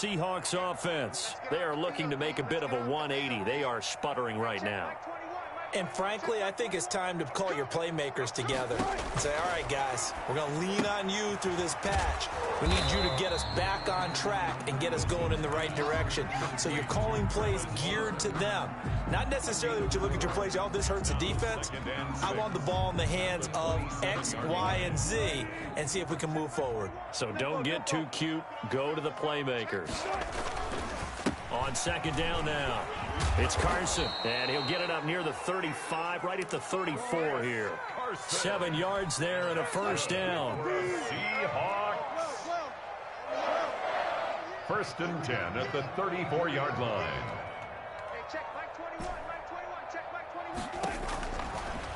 Seahawks offense. They are looking to make a bit of a 180. They are sputtering right now. And frankly, I think it's time to call your playmakers together and say, all right, guys, we're going to lean on you through this patch. We need you to get us back on track and get us going in the right direction. So you're calling plays geared to them. Not necessarily what you look at your plays, oh, this hurts the defense. I want the ball in the hands of X, Y, and Z and see if we can move forward. So don't get too cute. Go to the playmakers. On second down now. It's Carson, and he'll get it up near the 35, right at the 34 here. 7 yards there and a first down. Seahawks. First and 10 at the 34-yard line.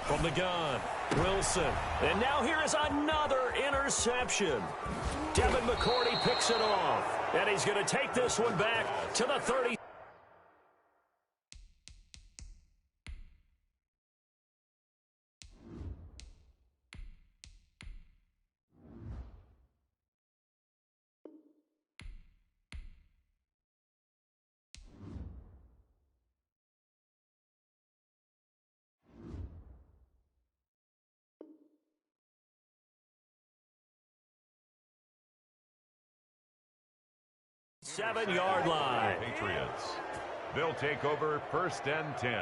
From the gun, Wilson. And now here is another interception. Devin McCourty picks it off, and he's going to take this one back to the 30. Seven-yard line. Patriots. They'll take over first and 10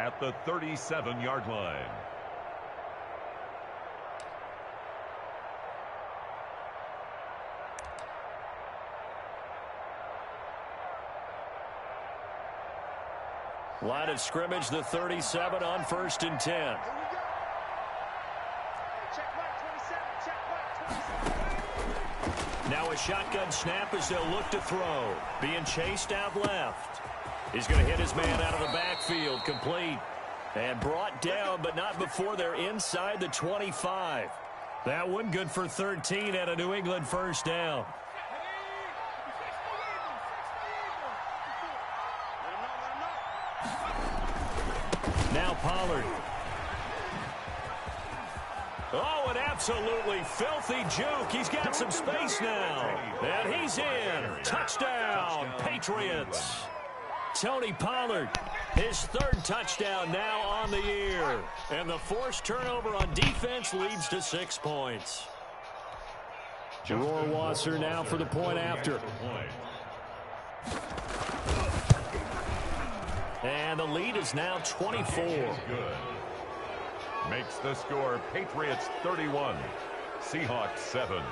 at the 37-yard line. Line of scrimmage, the 37 on first and 10. Now a shotgun snap as they'll look to throw. Being chased out left. He's going to hit his man out of the backfield. Complete. And brought down, but not before they're inside the 25. That one good for 13 and a New England first down. Now Pollard. Oh, an absolutely filthy juke. He's got some space now. And he's in. Touchdown, Patriots. Tony Pollard, his third touchdown now on the year. And the forced turnover on defense leads to 6 points. Rohrwasser now for the point after. And the lead is now 24. Makes the score Patriots 31, Seahawks 7.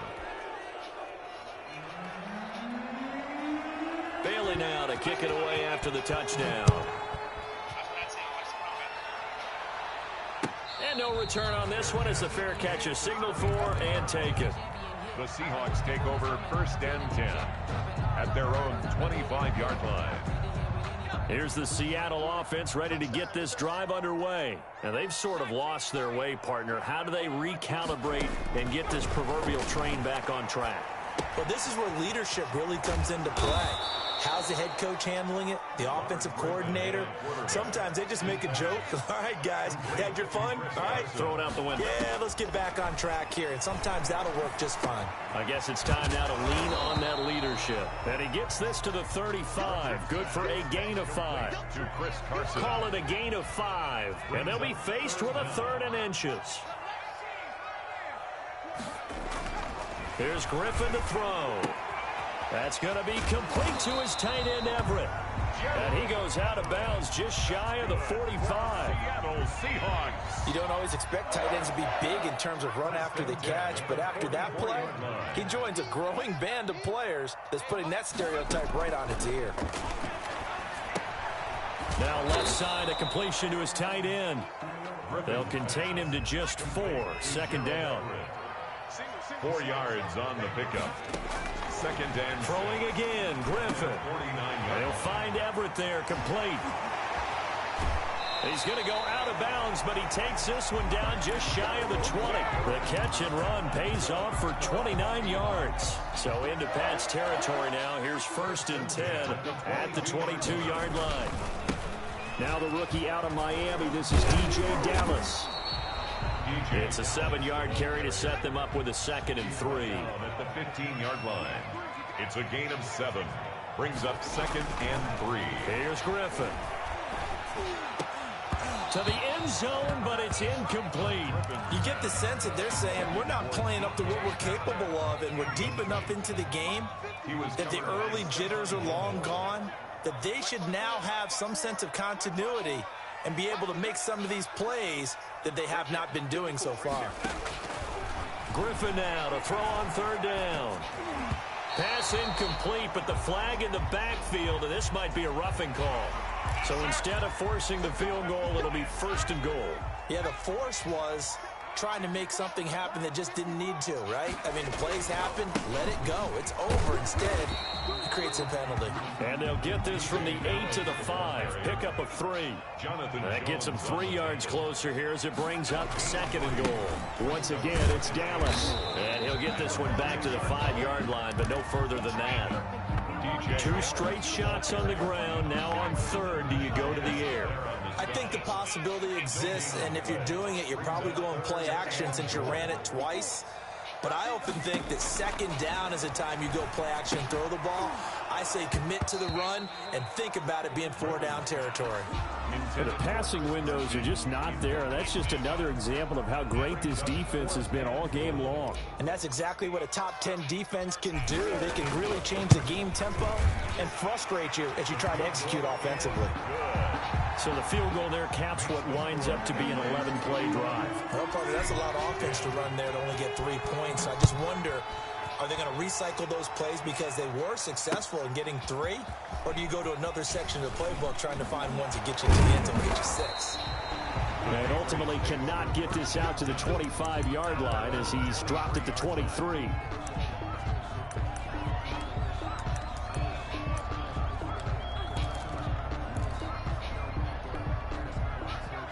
Bailey now to kick it away after the touchdown. And no return on this one as the fair catch is signaled for and taken. The Seahawks take over first and 10 at their own 25-yard line. Here's the Seattle offense ready to get this drive underway. And they've sort of lost their way, partner. How do they recalibrate and get this proverbial train back on track? Well, this is where leadership really comes into play. How's the head coach handling it? The offensive coordinator? Sometimes they just make a joke. All right, guys, you had your fun? All right. Throw it out the window. Yeah, let's get back on track here. And sometimes that'll work just fine. I guess it's time now to lean on that leadership. And he gets this to the 35. Good for a gain of 5. To Chris Carson. Call it a gain of 5. And they'll be faced with a 3rd and inches. Here's Griffin to throw. That's going to be complete to his tight end, Everett. And he goes out of bounds just shy of the 45. Seattle Seahawks. You don't always expect tight ends to be big in terms of run after the catch, but after that play, he joins a growing band of players that's putting that stereotype right on its ear. Now left side, a completion to his tight end. They'll contain him to just 4. Second down. 4 yards on the pickup. Second and throwing again, Griffin. They'll find Everett there, complete. He's going to go out of bounds, but he takes this one down just shy of the 20. The catch and run pays off for 29 yards. So into Pat's territory now. Here's first and 10 at the 22-yard line. Now the rookie out of Miami. This is DJ Dallas. It's a 7-yard carry to set them up with a 2nd and 3. At the 15-yard line. It's a gain of 7. Brings up 2nd and 3. Here's Griffin. To the end zone, but it's incomplete. You get the sense that they're saying we're not playing up to what we're capable of, and we're deep enough into the game that the early jitters are long gone, that they should now have some sense of continuity and be able to make some of these plays that they have not been doing so far. Griffin now to throw on 3rd down. Pass incomplete, but the flag in the backfield, and this might be a roughing call. So instead of forcing the field goal, it'll be 1st and goal. Yeah, the force was trying to make something happen that just didn't need to, right? I mean, the plays happen, let it go. It's over. Instead, it creates a penalty. And they'll get this from the 8 to the 5. Pickup of 3. That gets them 3 yards closer here as it brings up 2nd and goal. Once again, it's Dallas. And he'll get this one back to the 5-yard line, but no further than that. 2 straight shots on the ground. Now on 3rd, do you go to the air? I think the possibility exists, and if you're doing it, you're probably going play action since you ran it twice. But I often think that 2nd down is a time you go play action and throw the ball. I say commit to the run and think about it being 4-down territory. And the passing windows are just not there. That's just another example of how great this defense has been all game long. And that's exactly what a top 10 defense can do. They can really change the game tempo and frustrate you as you try to execute offensively. So the field goal there caps what winds up to be an 11-play drive. Well, Parker, that's a lot of offense to run there to only get 3 points. I just wonder, are they going to recycle those plays because they were successful in getting 3? Or do you go to another section of the playbook trying to find ones that get you to the end zone and get you 6? And ultimately cannot get this out to the 25-yard line as he's dropped at the 23.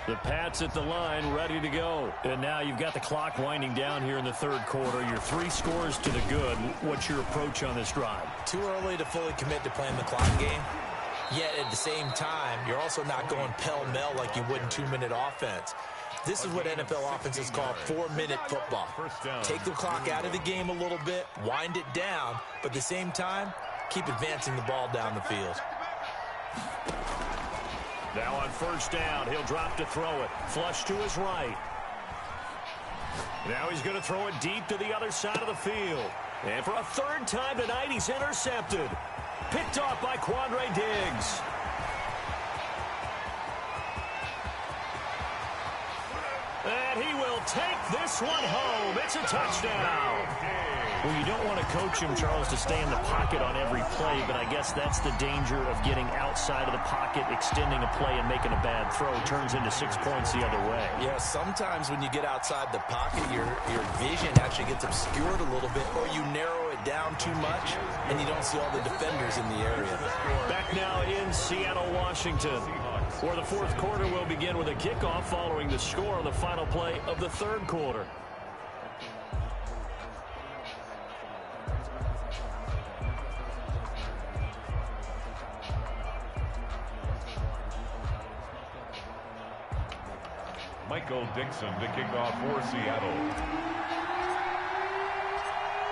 The Pats at the line, ready to go. And now you've got the clock winding down here in the 3rd quarter. Your 3 scores to the good. What's your approach on this drive? Too early to fully commit to playing the clock game. Yet at the same time, you're also not going pell-mell like you would in 2-minute offense. This is what NFL offenses call 4-minute football. Take the clock out of the game a little bit, wind it down, but at the same time, keep advancing the ball down the field. Now on 1st down, he'll drop to throw it. Flush to his right. Now he's going to throw it deep to the other side of the field. And for a 3rd time tonight, he's intercepted. Picked off by Quandre Diggs. And he will take this one home. It's a touchdown. Well, you don't want to coach him, Charles, to stay in the pocket on every play, but I guess that's the danger of getting outside of the pocket, extending a play, and making a bad throw. Turns into 6 points the other way. Yeah, sometimes when you get outside the pocket, your vision actually gets obscured a little bit, or you narrow it down too much, and you don't see all the defenders in the area. Back now in Seattle, Washington, where the 4th quarter will begin with a kickoff following the score on the final play of the 3rd quarter. Michael Dixon to kick off for Seattle.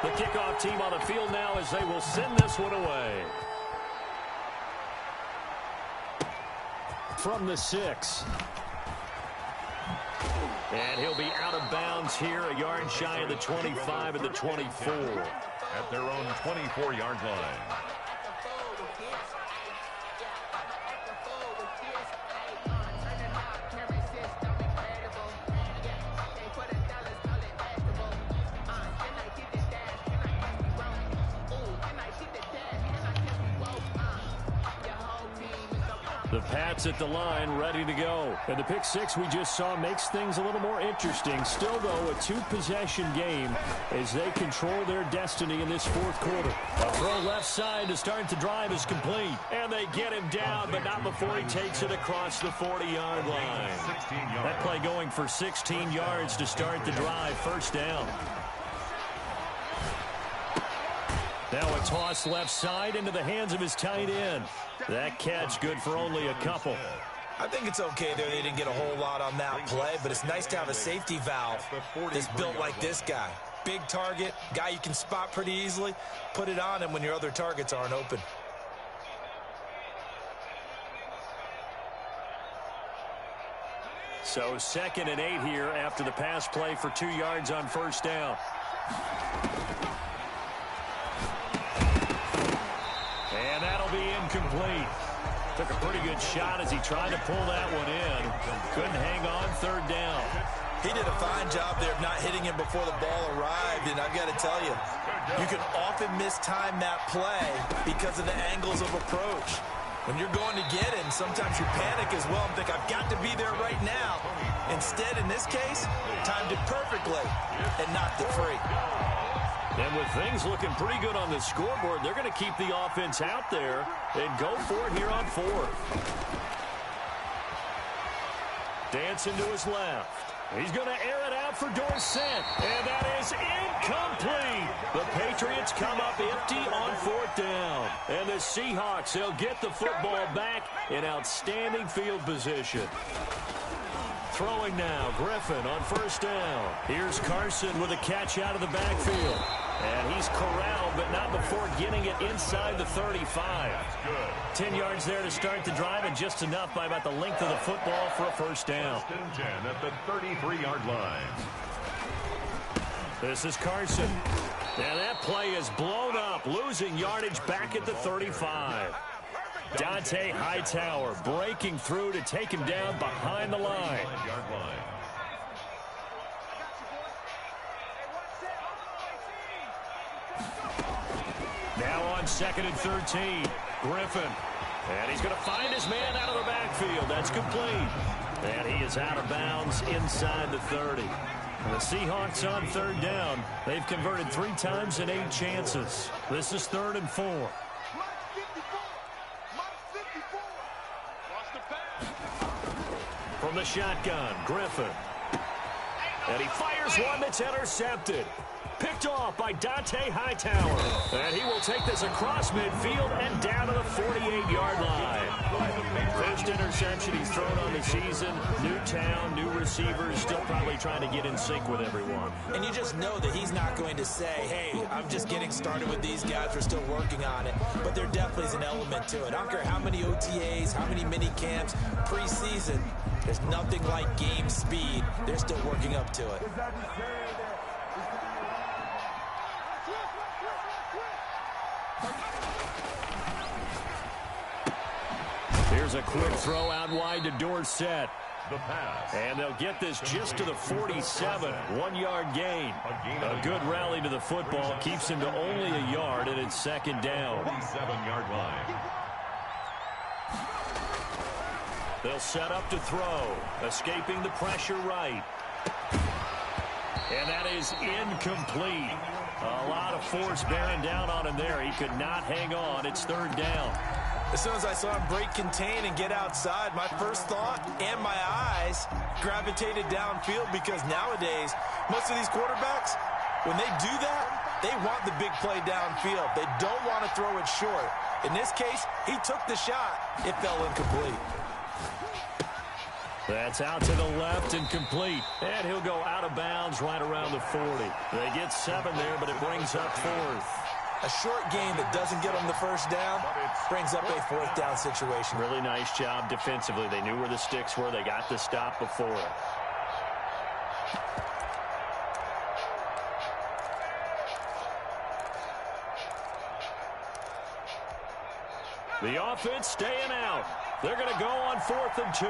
The kickoff team on the field now as they will send this one away. From the 6. And he'll be out of bounds here, a yard shy of the 25 and the 24. At their own 24-yard line. The Pats at the line, ready to go. And the pick 6 we just saw makes things a little more interesting. Still, though, a 2-possession game as they control their destiny in this 4th quarter. A throw left side to start the drive is complete. And they get him down, but not before he takes it across the 40-yard line. That play going for 16 yards to start the drive. 1st down. Now a toss left side into the hands of his tight end. That catch good for only a couple. I think it's okay there. They didn't get a whole lot on that play, but it's nice to have a safety valve that's built like this guy. Big target, guy you can spot pretty easily. Put it on him when your other targets aren't open. So 2nd and 8 here after the pass play for 2 yards on first down. And that'll be incomplete. Took a pretty good shot as he tried to pull that one in. Couldn't hang on 3rd down. He did a fine job there of not hitting him before the ball arrived, and I've got to tell you, you can often mistime that play because of the angles of approach. When you're going to get him, sometimes you panic as well and think, I've got to be there right now. Instead, in this case, timed it perfectly and knocked it free. And with things looking pretty good on the scoreboard, they're going to keep the offense out there and go for it here on 4th. Dancing to his left. He's going to air it out for Dorsett, and that is incomplete. The Patriots come up empty on 4th down. And the Seahawks, they'll get the football back in outstanding field position. Throwing now, Griffin on first down. Here's Carson with a catch out of the backfield. And he's corralled, but not before getting it inside the 35. 10 yards there to start the drive, and just enough by about the length of the football for a first down. 10 at the 33-yard line. This is Carson. And that play is blown up, losing yardage back at the 35. Dante Hightower breaking through to take him down behind the line. Now on 2nd and 13, Griffin. And he's going to find his man out of the backfield. That's complete. And he is out of bounds inside the 30. And the Seahawks on 3rd down. They've converted 3 times in 8 chances. This is 3rd and 4. From the shotgun, Griffin. And he fires one that's intercepted. Picked off by Dante Hightower. And he will take this across midfield and down to the 48-yard line. First interception he's thrown on the season. New town, new receivers, still probably trying to get in sync with everyone. And you just know that he's not going to say, hey, I'm just getting started with these guys. We're still working on it. But there definitely is an element to it. I don't care how many OTAs, how many mini camps, preseason. There's nothing like game speed. They're still working up to it. Here's a quick throw out wide to Dorsett. The pass. And they'll get this just to the 47, 1-yard gain. A good rally to the football keeps him to only a yard, and it's 2nd down. 47-yard line. They'll set up to throw, escaping the pressure right. And that is incomplete. A lot of force bearing down on him there. He could not hang on. It's 3rd down. As soon as I saw him break contain and get outside, my first thought and my eyes gravitated downfield, because nowadays, most of these quarterbacks, when they do that, they want the big play downfield. They don't want to throw it short. In this case, he took the shot. It fell incomplete. That's out to the left and complete. And he'll go out of bounds right around the 40. They get 7 there, but it brings up 4th. A short gain that doesn't get them the first down brings up a 4th down situation. Really nice job defensively. They knew where the sticks were. They got the stop before it. The offense staying out. They're going to go on 4th and 2.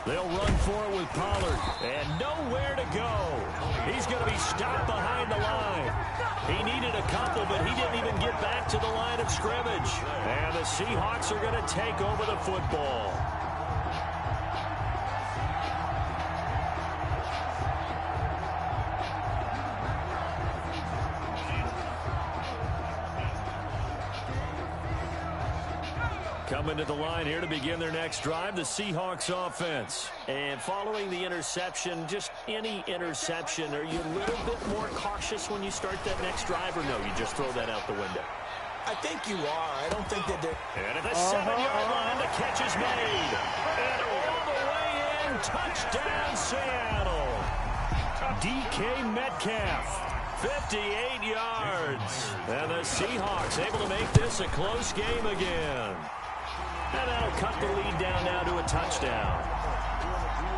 They'll run for it with Pollard, and nowhere to go. He's going to be stopped behind the line. He needed a couple, but he didn't even get back to the line of scrimmage. And the Seahawks are going to take over the football. Coming to the line here to begin their next drive, the Seahawks offense. And following the interception, just any interception, are you a little bit more cautious when you start that next drive, or no, you just throw that out the window? I think you are. I don't think that they're... And at the 7-yard line, the catch is made. And all the end. Touchdown, Seattle. DK Metcalf. 58 yards. And the Seahawks able to make this a close game again. And that'll cut the lead down now to a touchdown.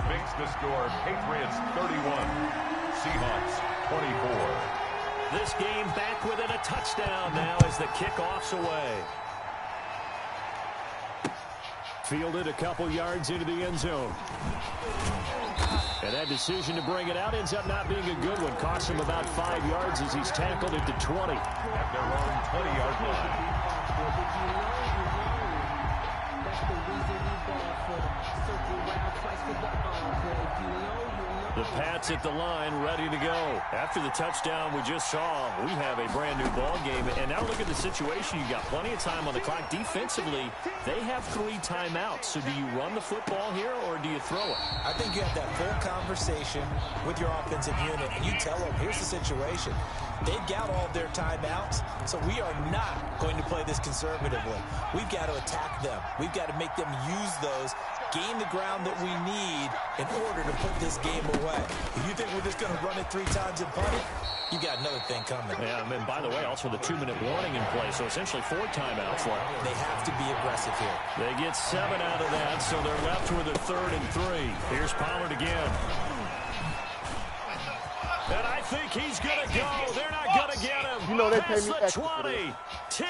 Makes the score Patriots 31, Seahawks 24. This game back within a touchdown now as the kickoff's away. Fielded a couple yards into the end zone. And that decision to bring it out ends up not being a good one. Costs him about 5 yards as he's tackled at the 20. At their own 20-yard line. The Pats at the line, ready to go. After the touchdown we just saw, we have a brand new ball game. And now look at the situation. You've got plenty of time on the clock. Defensively, they have 3 timeouts. So do you run the football here or do you throw it? I think you have that full conversation with your offensive unit, and you tell them, here's the situation. They've got all of their timeouts, so we are not going to play this conservatively. We've got to attack them. We've got to make them use those, gain the ground that we need in order to put this game away. If you think we're just going to run it 3 times and punt it, you got another thing coming. Yeah, and by the way, also the 2-minute warning in play, so essentially 4 timeouts left. They have to be aggressive here. They get 7 out of that, so they're left with a 3rd and 3. Here's Pollard again. And I think he's going to go. They're not going to get him. You know they pay me the extra 20, 10.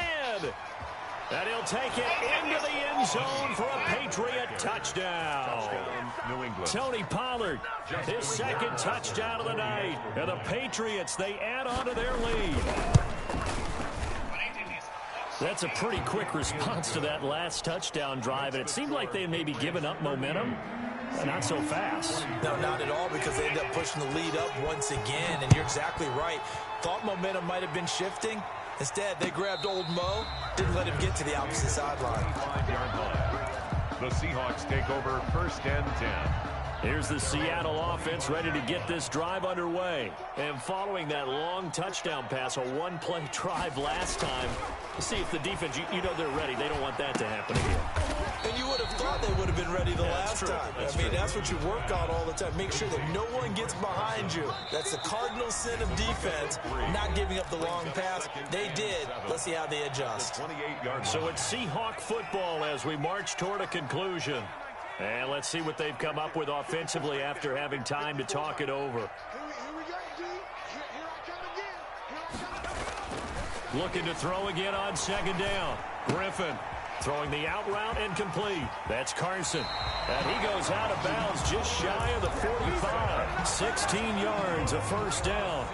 And he'll take it into the end zone for a Patriot touchdown. New England. Tony Pollard, his 2nd touchdown of the night. And the Patriots, they add on to their lead. That's a pretty quick response to that last touchdown drive. And it seemed like they had maybe given up momentum. Not so fast. No, not at all, because they end up pushing the lead up once again. And you're exactly right. Thought momentum might have been shifting. Instead, they grabbed old Mo, didn't let him get to the opposite sideline. 5-yard line. The Seahawks take over 1st and 10. Here's the Seattle offense ready to get this drive underway. And following that long touchdown pass, a 1-play drive last time, to see if the defense, you know they're ready. They don't want that to happen again. And you would have thought they would have been ready the last time. That's what you work on all the time. Make sure that no one gets behind you. That's the cardinal sin of defense, not giving up the long pass. They did. Let's see how they adjust. So it's Seahawk football as we march toward a conclusion. And let's see what they've come up with offensively after having time to talk it over. Looking to throw again on 2nd down. Griffin throwing the out route and complete. That's Carson. And he goes out of bounds just shy of the 45. 16 yards, a 1st down.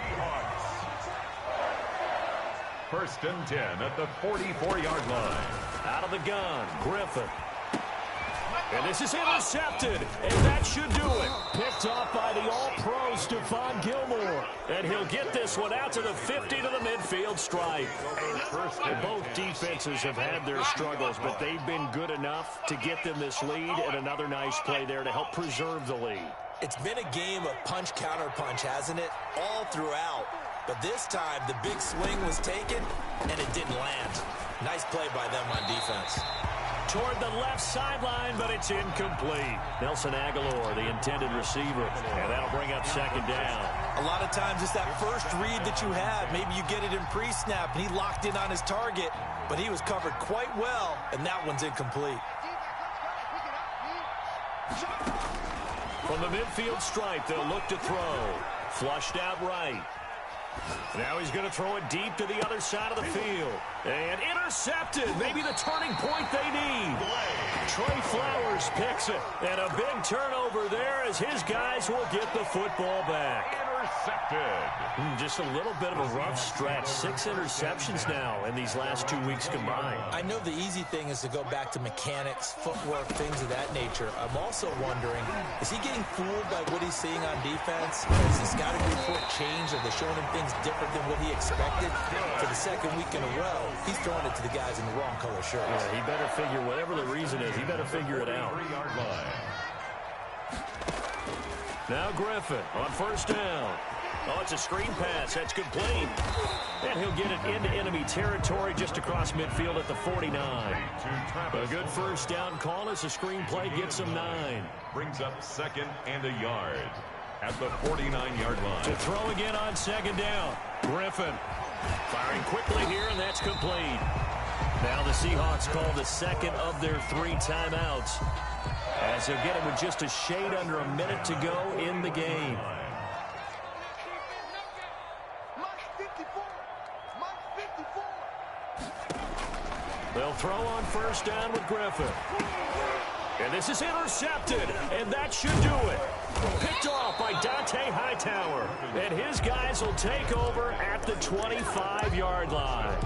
1st and 10 at the 44-yard line. Out of the gun, Griffin. And this is intercepted, and that should do it. Picked off by the all-pro Stephon Gilmore. And he'll get this one out to the 50 to the midfield stripe. Both defenses have had their struggles, but they've been good enough to get them this lead, and another nice play there to help preserve the lead. It's been a game of punch-counter-punch, hasn't it? All throughout. But this time, the big swing was taken, and it didn't land. Nice play by them on defense. Toward the left sideline, but it's incomplete. Nelson Aguilar, the intended receiver, and that'll bring up 2nd down. A lot of times it's that first read that you have. Maybe you get it in pre-snap, and he locked in on his target, but he was covered quite well, and that one's incomplete. From the midfield stripe, they'll look to throw. Flushed out right. Now he's going to throw it deep to the other side of the field. And intercepted. Maybe the turning point they need. Trey Flowers picks it. And a big turnover there as his guys will get the football back. Intercepted. Just a little bit of a rough stretch. 6 interceptions now in these last 2 weeks combined. I know the easy thing is to go back to mechanics, footwork, things of that nature. I'm also wondering, is he getting fooled by what he's seeing on defense? Has the scouting report changed? Are they showing him things different than what he expected? For the 2nd week in a row, he's throwing it to the guys in the wrong color shirts. Yeah, he better figure, whatever the reason is, he better figure it out. 3-yard line. Now Griffin on 1st down. Oh, it's a screen pass. That's complete. And he'll get it into enemy territory just across midfield at the 49. A good first down call as the screen play gets him 9. Brings up 2nd and a yard at the 49-yard line. To throw again on 2nd down. Griffin firing quickly here, and that's complete. Now the Seahawks call the 2nd of their 3 timeouts, as they'll get it with just a shade under a minute to go in the game. They'll throw on first down with Griffin. And this is intercepted, and that should do it. Picked off by Dante Hightower. And his guys will take over at the 25-yard line.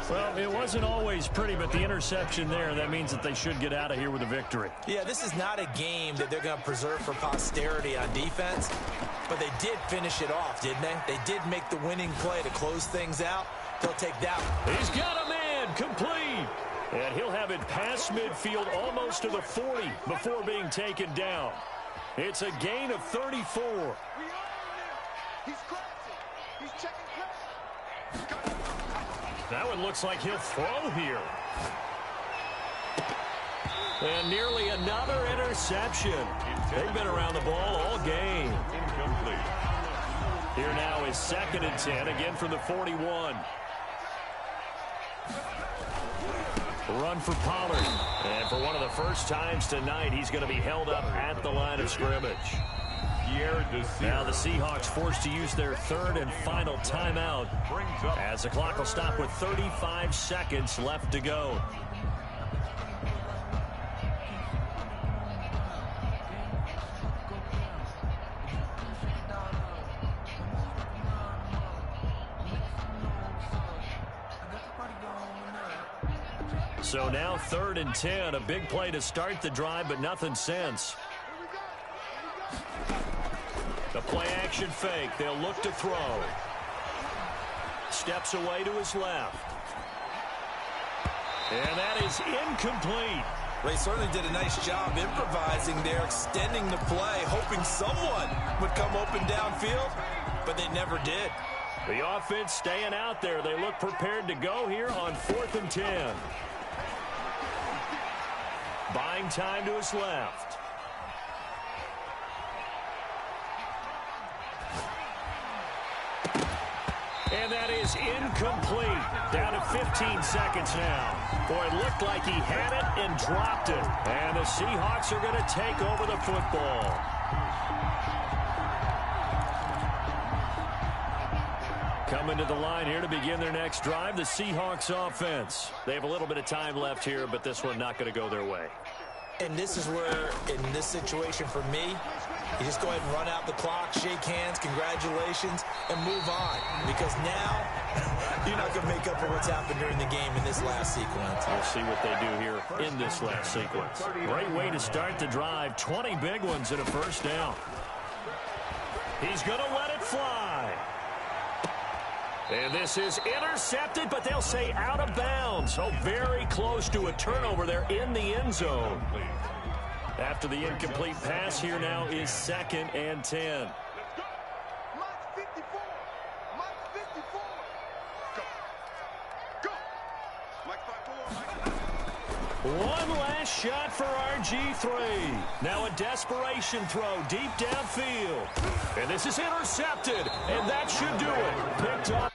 Well, it wasn't always pretty, but the interception there, that means that they should get out of here with a victory. Yeah, this is not a game that they're going to preserve for posterity on defense, but they did finish it off, didn't they? They did make the winning play to close things out. They'll take that one. He's got a man, complete. And he'll have it past midfield almost to the 40 before being taken down. It's a gain of 34. That one looks like he'll throw here. And nearly another interception. They've been around the ball all game. Incomplete. Here now is 2nd and 10, again from the 41. Run for Pollard. And for one of the first times tonight, he's going to be held up at the line of scrimmage. Now the Seahawks forced to use their 3rd and final timeout, as the clock will stop with 35 seconds left to go. So now 3rd and 10, a big play to start the drive, but nothing since. The play action fake. They'll look to throw. Steps away to his left. And that is incomplete. They certainly did a nice job improvising there, extending the play, hoping someone would come open downfield, but they never did. The offense staying out there. They look prepared to go here on 4th and 10. Buying time to his left. And that is incomplete. Down to 15 seconds now. Boy, it looked like he had it and dropped it. And the Seahawks are going to take over the football. Coming to the line here to begin their next drive, the Seahawks offense. They have a little bit of time left here, but this one not going to go their way. And this is where, in this situation for me, you just go ahead and run out the clock, shake hands, congratulations, and move on. Because now, you're not going to make up for what's happened during the game in this last sequence. We'll see what they do here in this last sequence. Great way to start the drive. 20 big ones and a first down. He's going to let it fly. And this is intercepted, but they'll say out of bounds. So very close to a turnover there in the end zone. After the incomplete pass, here now is 2nd and 10. One last shot for RG3. Now a desperation throw deep downfield. And this is intercepted, and that should do it. Picked off.